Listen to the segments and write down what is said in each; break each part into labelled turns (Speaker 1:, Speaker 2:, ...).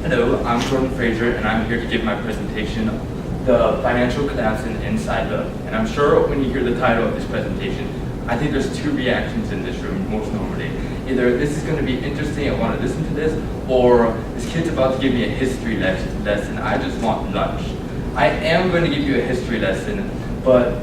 Speaker 1: Hello, I'm Frazier, and I'm here to give my presentation, The Financial Collapse and Inside the. And I'm sure when you hear the title of this presentation, I think there's two reactions in this room most normally. Either this is going to be interesting, I want to listen to this, or this kid's about to give me a history lesson, I just want lunch. I am going to give you a history lesson, but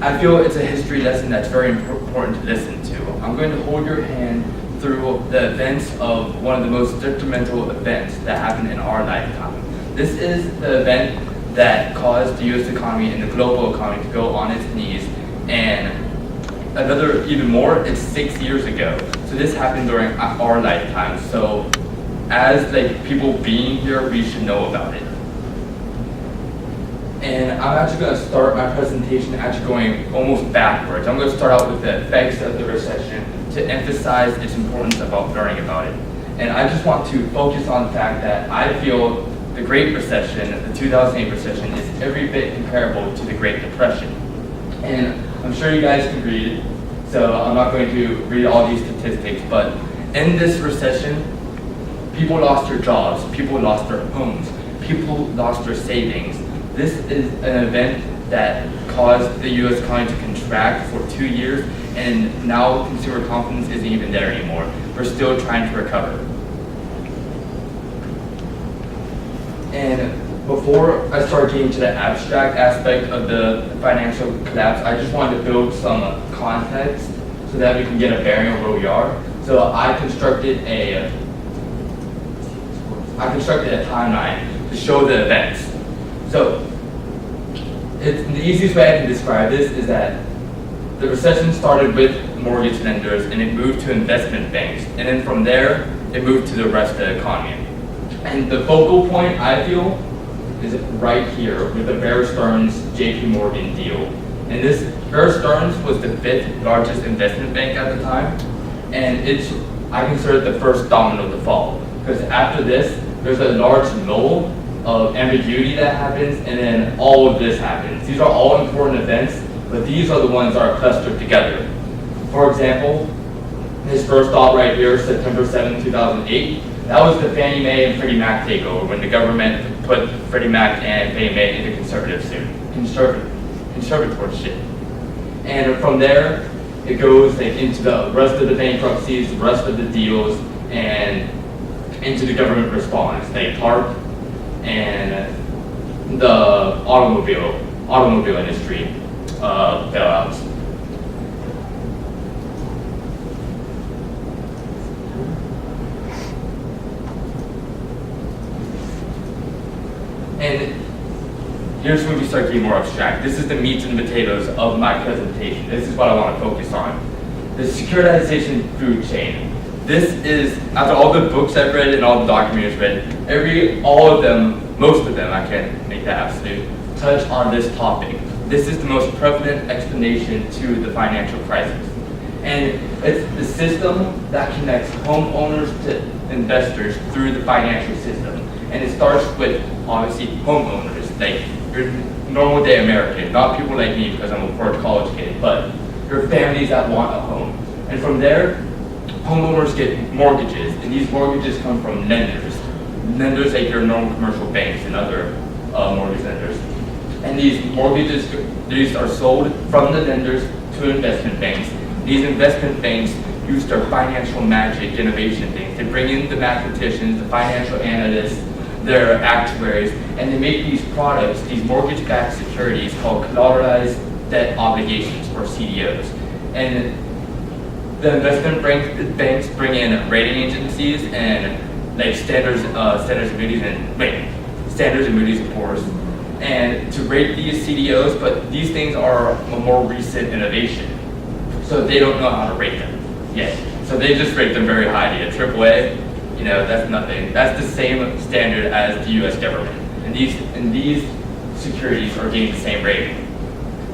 Speaker 1: I feel it's a history lesson that's very important to listen to. I'm going to hold your hand through the events of one of the most detrimental events that happened in our lifetime. This is the event that caused the U.S. economy and the global economy to go on its knees, and another even more, it's 6 years ago. So this happened during our lifetime. So as people being here, we should know about it. And I'm actually going to start my presentation going almost backwards. I'm going to start out with the effects of the recession to emphasize its importance about learning about it. And I just want to focus on the fact that I feel the Great Recession, the 2008 recession, is every bit comparable to the Great Depression. And I'm sure you guys can read, so I'm not going to read all these statistics, but in this recession, people lost their jobs, people lost their homes, people lost their savings. This is an event that caused the U.S. economy to contract for 2 years, and now consumer confidence isn't even there anymore. We're still trying to recover. And before I start getting to the abstract aspect of the financial collapse, I just wanted to build some context so that we can get a bearing of where we are. So I constructed a timeline to show the events. So the easiest way I can describe this is that the recession started with mortgage lenders, and it moved to investment banks, and then from there it moved to the rest of the economy. And the focal point, I feel, is right here with the Bear Stearns JP Morgan deal. And this Bear Stearns was the 5th largest investment bank at the time, and I consider it the first domino to fall, because after this there's a large lull of ambiguity that happens, and then all of this happens. These are all important events, but these are the ones that are clustered together. For example, his first thought right here, September 7, 2008, that was the Fannie Mae and Freddie Mac takeover, when the government put Freddie Mac and Fannie Mae into conservatorship. And from there, it goes into the rest of the bankruptcies, the rest of the deals, and into the government response, TARP, and the automobile industry bailouts. And here's when we start getting more abstract. This is the meat and potatoes of my presentation. This is what I want to focus on. The securitization food chain. This is, after all the books I've read and all the documentaries I've read, most of them, I can't make that absolute, touch on this topic. This is the most prevalent explanation to the financial crisis. And it's the system that connects homeowners to investors through the financial system. And it starts with, obviously, homeowners, like your normal day American, not people like me because I'm a poor college kid, but your families that want a home. And from there, homeowners get mortgages, and these mortgages come from lenders like your normal commercial banks and other mortgage lenders. And these mortgages, these are sold from the lenders to investment banks. These investment banks use their financial magic innovation things. They bring in the mathematicians, the financial analysts, their actuaries, and they make these products, these mortgage-backed securities called collateralized debt obligations, or CDOs. And the investment banks bring in rating agencies and Standards and Moody's, of course, and to rate these CDOs, but these things are a more recent innovation, so they don't know how to rate them yet. So they just rate them very highly. A AAA, that's nothing. That's the same standard as the U.S. government, and these securities are getting the same rating.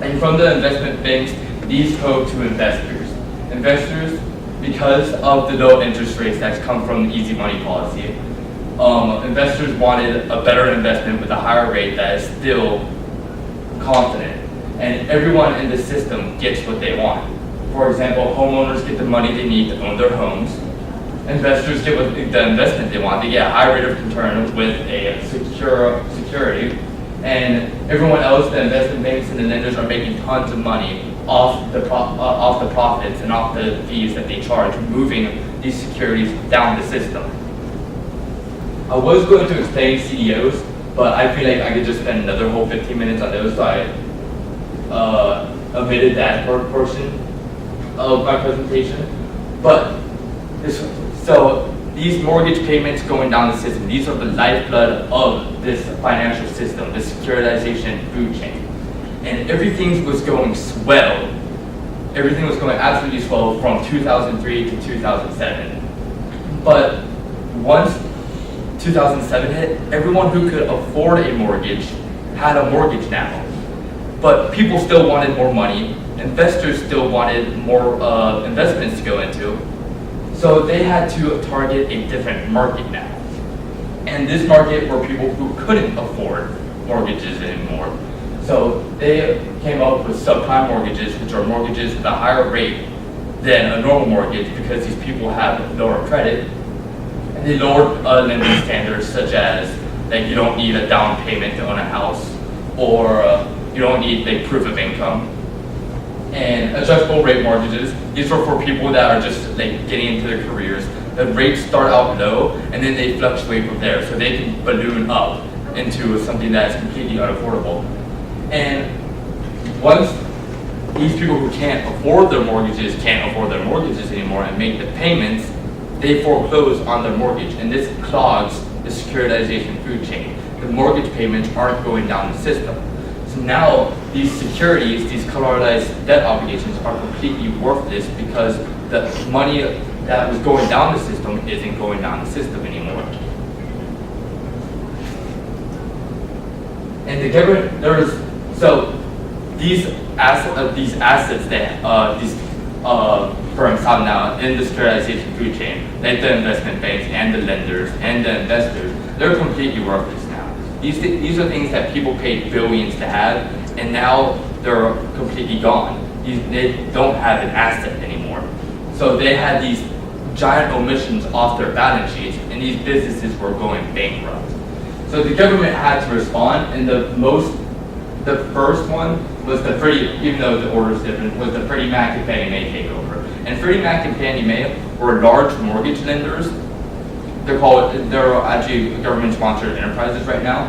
Speaker 1: And from the investment banks, these go to investors. Investors, because of the low interest rates that's come from the easy money policy, investors wanted a better investment with a higher rate that is still confident, and everyone in the system gets what they want. For example, homeowners get the money they need to own their homes. investors get what the investment they want. They get a high rate of return with a security, and everyone else, the investment banks and the lenders, are making tons of money off the profits and off the fees that they charge, moving these securities down the system. I was going to explain CDOs, but I feel like I could just spend another whole 15 minutes on those, so I omitted that portion of my presentation. But so these mortgage payments going down the system, these are the lifeblood of this financial system, the securitization food chain. And everything was going swell. Everything was going absolutely swell from 2003 to 2007. But once 2007 hit, everyone who could afford a mortgage had a mortgage now. But people still wanted more money. Investors still wanted more investments to go into. So they had to target a different market now. And this market were people who couldn't afford mortgages anymore. So they came up with subprime mortgages, which are mortgages with a higher rate than a normal mortgage because these people have lower credit. And they lowered lending standards, such as you don't need a down payment to own a house, or you don't need proof of income. And adjustable rate mortgages, these are for people that are just getting into their careers. The rates start out low and then they fluctuate from there, so they can balloon up into something that is completely unaffordable. And once these people who can't afford their mortgages anymore and make the payments, they foreclose on their mortgage, and this clogs the securitization food chain. The mortgage payments aren't going down the system. So now these securities, these collateralized debt obligations, are completely worthless because the money that was going down the system isn't going down the system anymore. And the government, so these assets that these firms have now in the securitization food chain, like the investment banks and the lenders and the investors, they're completely worthless now. These are things that people paid billions to have, and now they're completely gone. They don't have an asset anymore. So they had these giant omissions off their balance sheets, and these businesses were going bankrupt. So the government had to respond, and the first one was even though the order is different, was the Freddie Mac and Fannie Mae takeover. And Freddie Mac and Fannie Mae were large mortgage lenders. They're actually government-sponsored enterprises right now,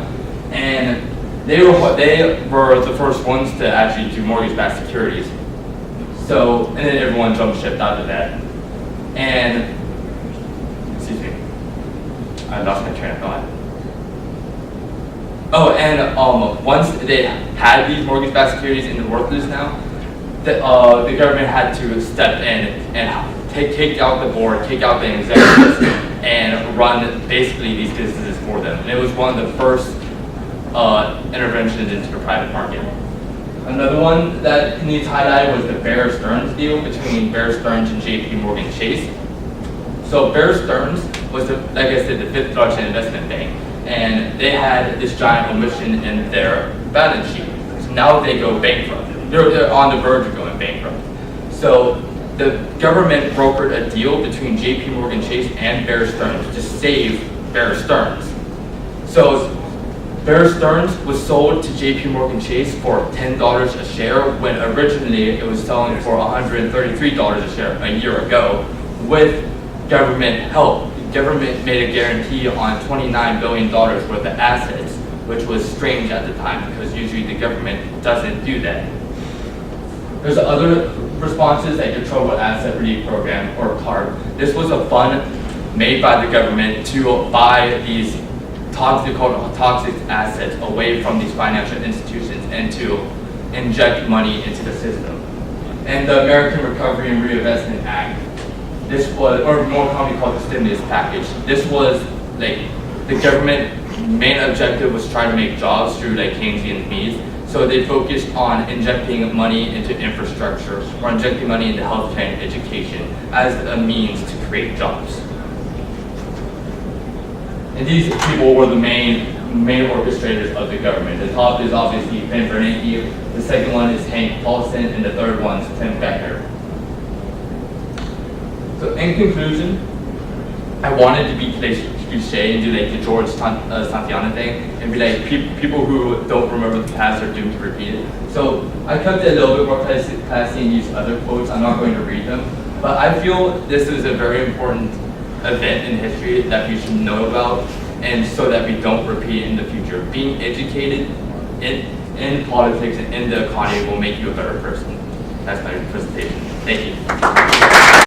Speaker 1: and they were the first ones to actually do mortgage-backed securities. So, and then everyone jumped ship out of that. And excuse me, I lost my train of thought. Oh, and once they had these mortgage-backed securities and they're worthless now, the government had to step in and take out the board, take out the executives, and run basically these businesses for them. And it was one of the first interventions into the private market. Another one that needs highlighted was the Bear Stearns deal between Bear Stearns and J.P. Morgan Chase. So Bear Stearns was, like I said, the fifth largest investment bank, and they had this giant omission in their balance sheet. So now they go bankrupt. They're on the verge of going bankrupt. So the government brokered a deal between J.P. Morgan Chase and Bear Stearns to save Bear Stearns. So Bear Stearns was sold to J.P. Morgan Chase for $10 a share when originally it was selling for $133 a share a year ago with government help. The government made a guarantee on $29 billion worth of assets, which was strange at the time because usually the government doesn't do that. There's other responses like the Troubled Asset Relief Program, or CARP. This was a fund made by the government to buy these toxic assets away from these financial institutions and to inject money into the system. And the American Recovery and Reinvestment Act, this was, or more commonly called the stimulus package, this was the government main objective was trying to make jobs through Keynesian means. So they focused on injecting money into infrastructure or injecting money into healthcare and education as a means to create jobs. And these people were the main orchestrators of the government. The top is obviously Ben Bernanke, the second one is Hank Paulson, and the third one is Tim Becker. So in conclusion, I wanted to be cliche and do like the George Santayana thing and be like people who don't remember the past are doomed to repeat it. So I kept it a little bit more classy and used other quotes. I'm not going to read them, but I feel this is a very important event in history that we should know about, and so that we don't repeat it in the future. Being educated in politics and in the economy will make you a better person. That's my presentation. Thank you.